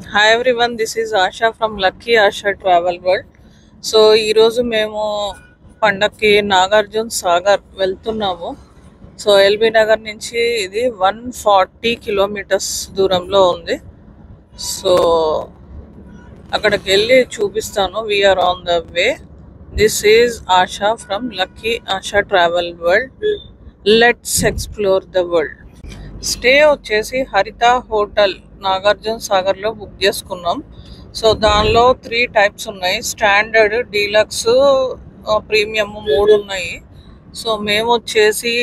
Hi everyone, this is Asha from Lucky Asha Travel World. So ఈరోజు మేము పండక్కి నాగార్జున సాగర్ వెళ్తున్నాము. సో ఎల్బీ నగర్ నుంచి ఇది 140 కిలోమీటర్స్ దూరంలో ఉంది. సో అక్కడికి వెళ్ళి చూపిస్తాను. We're on the way. This is Asha from lucky Asha travel world. Let's explore the world. Stay వచ్చేసి హరిత హోటల్ నాగార్జున సాగర్లో బుక్ చేసుకున్నాం. సో దానిలో 3 టైప్స్ ఉన్నాయి. స్టాండర్డ్, డీలక్స్, ప్రీమియం 3 ఉన్నాయి. సో మేము వచ్చేసి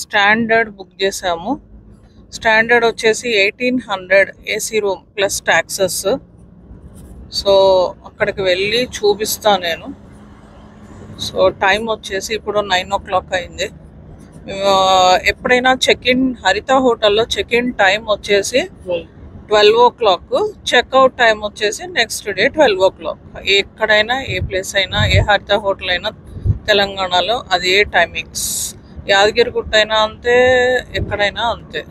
స్టాండర్డ్ బుక్ చేసాము. స్టాండర్డ్ వచ్చేసి 1800 AC room plus taxes. So అక్కడికి వెళ్ళి చూపిస్తాను నేను. సో టైం వచ్చేసి ఇప్పుడు 9 o'clock అయింది. ఎప్పుడైనా చెక్-ఇన్ హరిత హోటల్లో చెక్-ఇన్ టైం వచ్చేసి 12 o'clock, చెక్అవుట్ టైం వచ్చేసి నెక్స్ట్ డే 12 o'clock. ఎక్కడైనా ఏ ప్లేస్ అయినా ఏ హరిత హోటల్ అయినా తెలంగాణలో అదే టైమింగ్స్. యాదగిరిగుట్ట అయినా అంతే, ఎక్కడైనా అంతే.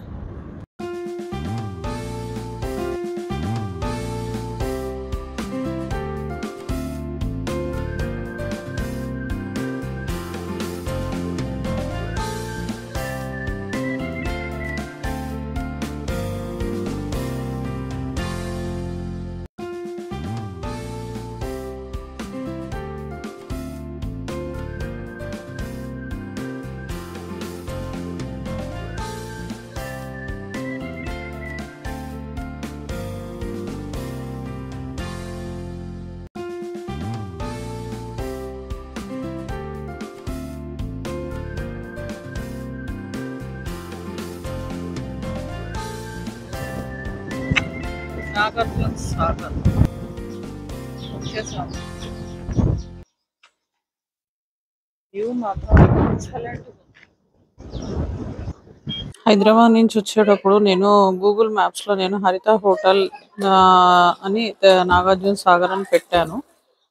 నాగార్జున సాగర్ వచ్చేసాము. వ్యూ మాత్రం ఎక్సలెంట్. హైదరాబాద్ నుంచి వచ్చేటప్పుడు నేను గూగుల్ మ్యాప్స్లో నేను హరిత హోటల్ అని నాగార్జున సాగర్ అని పెట్టాను.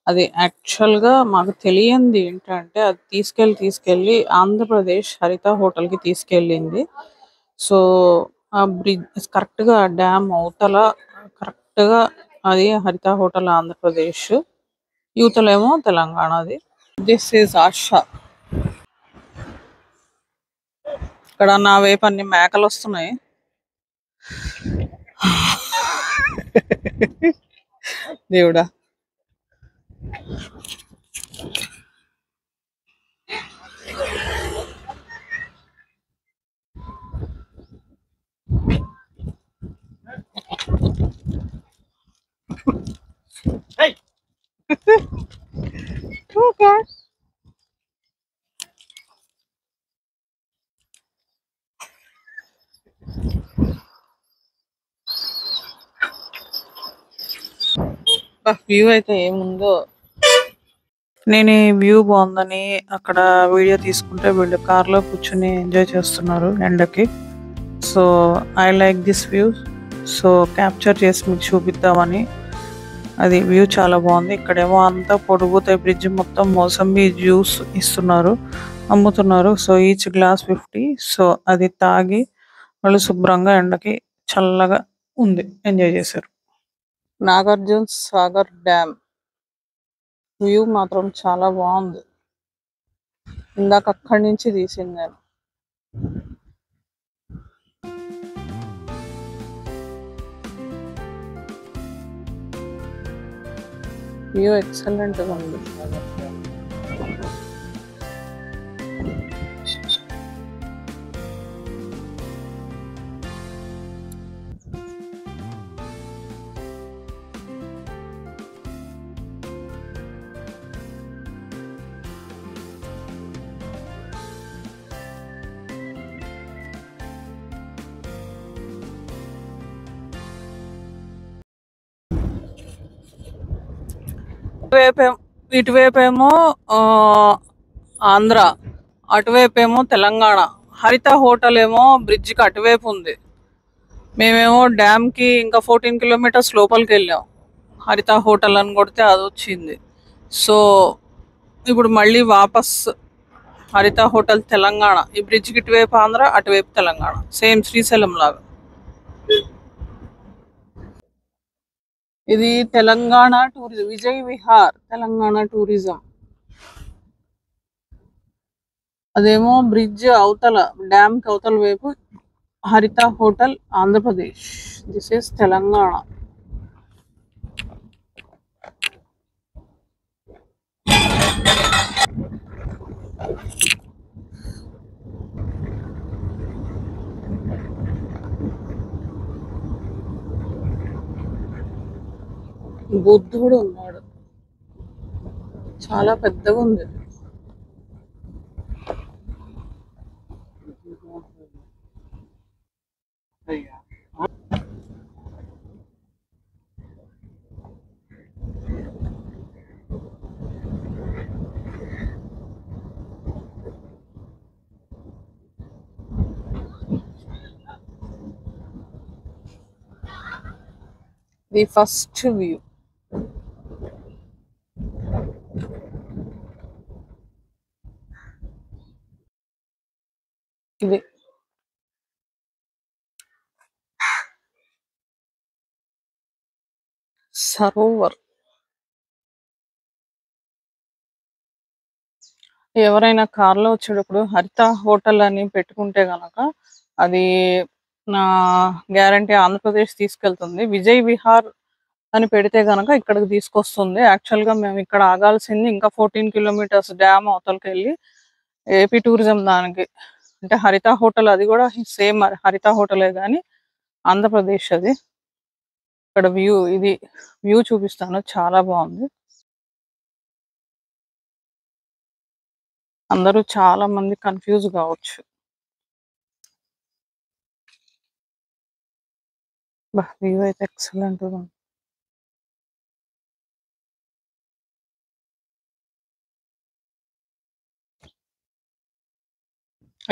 అది యాక్చువల్గా మాకు తెలియంది ఏంటంటే అది తీసుకెళ్ళి ఆంధ్రప్రదేశ్ హరిత హోటల్కి తీసుకెళ్ళింది. సో ఆ బ్రిడ్జ్ కరెక్ట్గా డ్యామ్ అవతల కరెక్ట్గా అది హరిత హోటల్ ఆంధ్రప్రదేశ్, యూతలేమో తెలంగాణది. This is Asha. ఇక్కడ నా వైపు అన్ని మేకలు వస్తున్నాయి. దేవుడా. వ్యూ అయితే ఏముందో. నేను ఈ వ్యూ బాగుందని అక్కడ వీడియో తీసుకుంటే వీళ్ళు కార్లో కూర్చుని ఎంజాయ్ చేస్తున్నారు ఎండకి. So I like this view. So capture చేసి మీకు చూపిద్దామని. అది వ్యూ చాలా బాగుంది. ఇక్కడేమో అంతా పొడుగుతాయి బ్రిడ్జ్ మొత్తం మోసంబి జ్యూస్ ఇస్తున్నారు, అమ్ముతున్నారు. So each glass 50. సో అది తాగి వాళ్ళు శుభ్రంగా ఎండకి చల్లగా ఉంది ఎంజాయ్ చేశారు. నాగార్జున సాగర్ డ్యామ్ వ్యూ మాత్రం చాలా బాగుంది. ఇందాక అక్కడి నుంచి తీసింది నేను. వ్యూ ఎక్సలెంట్ గా ఉంది. ఇటువైపేమో ఆంధ్ర, అటువైపేమో తెలంగాణ. హరిత హోటల్ ఏమో బ్రిడ్జికి అటువైపు ఉంది. మేమేమో డ్యామ్కి ఇంకా 14 kilometers లోపలికి వెళ్ళాం. హరిత హోటల్ అని కొడితే అది వచ్చింది. సో ఇప్పుడు మళ్ళీ వాపస్ హరిత హోటల్ తెలంగాణ. ఈ బ్రిడ్జ్కి ఇటువైపు ఆంధ్ర, అటువైపు తెలంగాణ. సేమ్ శ్రీశైలం లాగా. ఇది తెలంగాణ టూరిజం, విజయ్ విహార్ తెలంగాణ టూరిజం. అదేమో బ్రిడ్జ్ అవతల, డ్యామ్ కి అవతల వైపు హరిత hotel Andhra Pradesh. This is Telangana. బుద్ధుడు ఉన్నాడు, చాలా పెద్దగా ఉంది. The first view. ఇది సరోవర్. ఎవరైనా కార్లో వచ్చేటప్పుడు హరిత హోటల్ అని పెట్టుకుంటే గనక అది నా గ్యారంటీ ఆంధ్రప్రదేశ్ తీసుకెళ్తుంది. విజయ్ విహార్ అని పెడితే గనక ఇక్కడికి తీసుకొస్తుంది. యాక్చువల్గా మేము ఇక్కడ ఆగాల్సింది ఇంకా 14 కిలోమీటర్స్ డ్యామ్ అవతలకి వెళ్ళి ఏపీ టూరిజం దానికి. అంటే హరిత హోటల్ అది కూడా సేమ్ హరిత హోటలే కానీ ఆంధ్రప్రదేశ్ అది. ఇక్కడ వ్యూ, ఇది వ్యూ చూపిస్తాను, చాలా బాగుంది. అందరూ చాలా మంది కన్ఫ్యూజ్ కావచ్చు. వ్యూ అయితే ఎక్సలెంట్ గా ఉంది.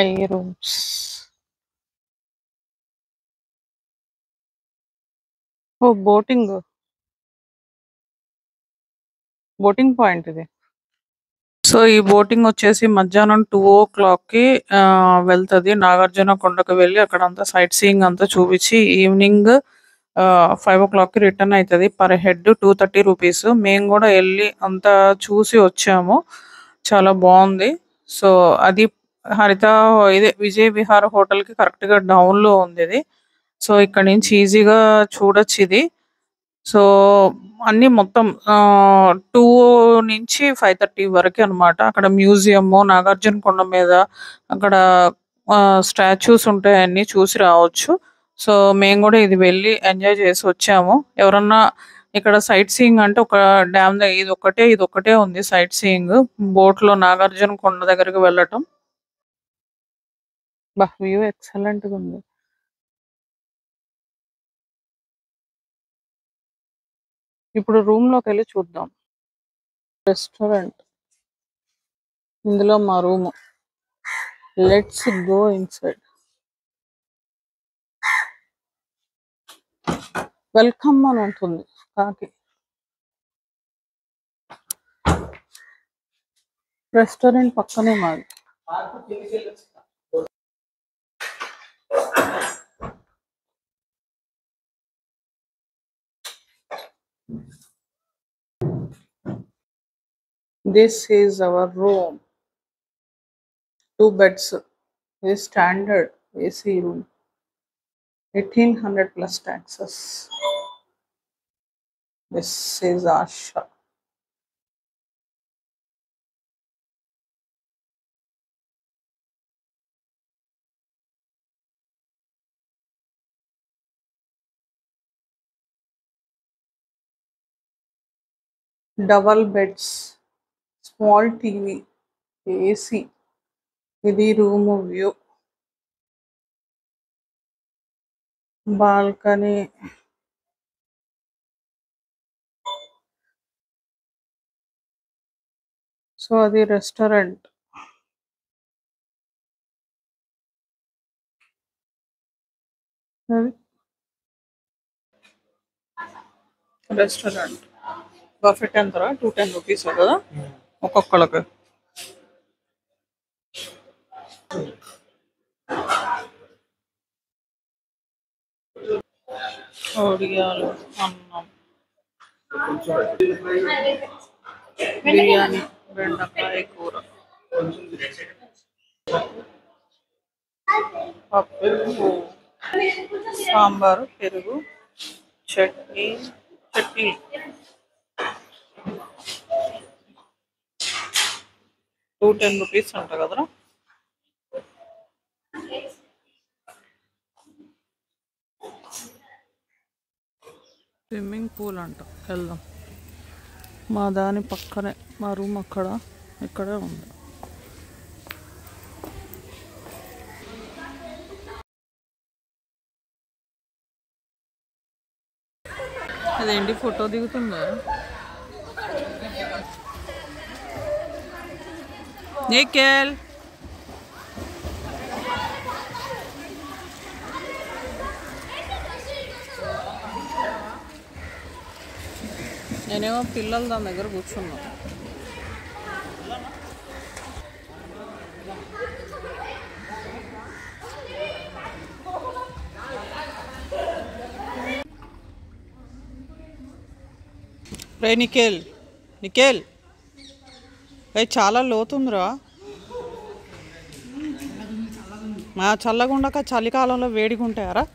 ఐ రూమ్స్. ఓ బోటింగ్, బోటింగ్ పాయింట్ ఇది. సో ఈ బోటింగ్ వచ్చేసి మధ్యాహ్నం 2 o'clock కి వెళ్తది. నాగార్జున కొండకు వెళ్ళి అక్కడ అంతా సైట్ సీయింగ్ అంతా చూపించి ఈవినింగ్ 5 o'clock కి రిటర్న్ అవుతుంది. Per head 230 rupees. మేము కూడా వెళ్ళి అంతా చూసి వచ్చాము, చాలా బాగుంది. సో అది హరిత, ఇదే విజయ్ విహార్ హోటల్ కి కరెక్ట్ గా డౌన్ లో ఉంది ఇది. సో ఇక్కడ నుంచి ఈజీగా చూడొచ్చు ఇది. సో అన్ని మొత్తం 2 నుంచి 5:30 వరకు అన్నమాట. అక్కడ మ్యూజియం, నాగార్జున కొండ మీద అక్కడ స్టాచ్యూస్ ఉంటాయి, అన్ని చూసి రావచ్చు. సో మేము కూడా ఇది వెళ్ళి ఎంజాయ్ చేసి వచ్చాము. ఎవరన్నా ఇక్కడ సైట్ సీయింగ్ అంటే ఒక డ్యామ్ ఇది ఒక్కటే ఉంది సైట్ సీయింగ్. బోట్ లో నాగార్జున కొండ దగ్గరికి వెళ్ళటం. వ్యూ ఎక్సలెంట్ గా ఉంది. ఇప్పుడు రూమ్ లోకి వెళ్ళి చూద్దాం. రెస్టారెంట్, ఇందులో మా room. Let's go inside. Welcome అని ఉంటుంది కాకి. రెస్టారెంట్ పక్కనే మాది. This is our room. 2 beds. ఇది standard AC room. 1800 plus taxes. This is Asha. Double beds, small TV, AC. ఇది రూమ్ వ్యూ. బాల్కనీ. సో అది రెస్టారెంట్. రెస్టారెంట్ బఫెట్ ఎంతరా? 210 rupees కదా ఒక్కొక్కళ్ళకి. ఒడియాలు, అన్నం, బిర్యానీ, బెండకాయ కూర, పప్పు, సాంబారు, పెరుగు, చట్నీ. 210 రూపీస్ అంట కదరా. స్విమ్మింగ్ పూల్ అంట, వెళ్దాం. మా దాని పక్కనే మా రూమ్ ఇక్కడే ఉంది. అదేంటి ఫోటో దిగుతుందా? నిఖిల్ నేనేమో పిల్లలు దాని దగ్గర కూర్చున్నా. రే నిఖిల్ చాలా లోతుందిరా. మా చల్లగా ఉండక చలికాలంలో వేడిగా ఉంటాయారా?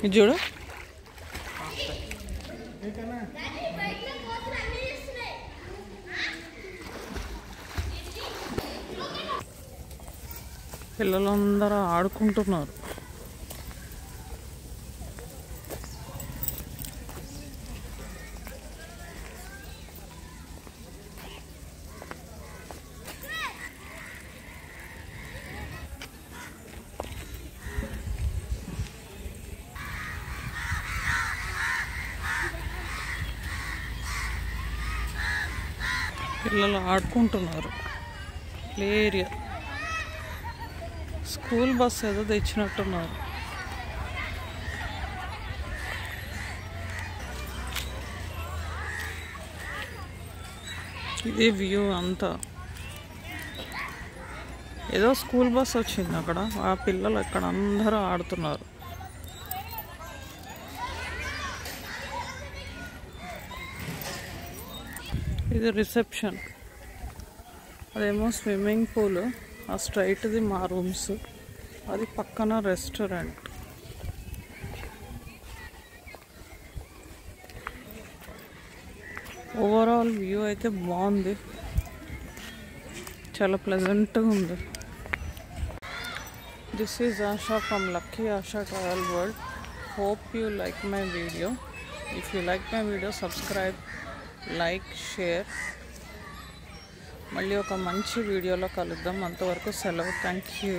ఇది చూడు. పిల్లలందరూ ఆడుకుంటున్నారు. పిల్లలు ఆడుకుంటున్నారు. Play area. స్కూల్ బస్ ఏదో తెచ్చినట్టున్నారు. ఇదే వ్యూ అంతా. ఏదో స్కూల్ బస్ వచ్చింది అక్కడ. ఆ పిల్లలు అక్కడ అందరూ ఆడుతున్నారు. ఇది రిసెప్షన్, అదేమో స్విమ్మింగ్ పూల్. ఆ స్ట్రైట్ది మా రూమ్స్, అది పక్కన రెస్టారెంట్. ఓవరాల్ వ్యూ అయితే బాగుంది, చాలా ప్లెజెంట్గా ఉంది. This is Asha from lucky Asha travel world. Hope you like my video. If you like my video subscribe, like, share. మళ్ళీ ఒక మంచి వీడియోలో కలుద్దాం. అంతవరకు సెలవు. Thank you.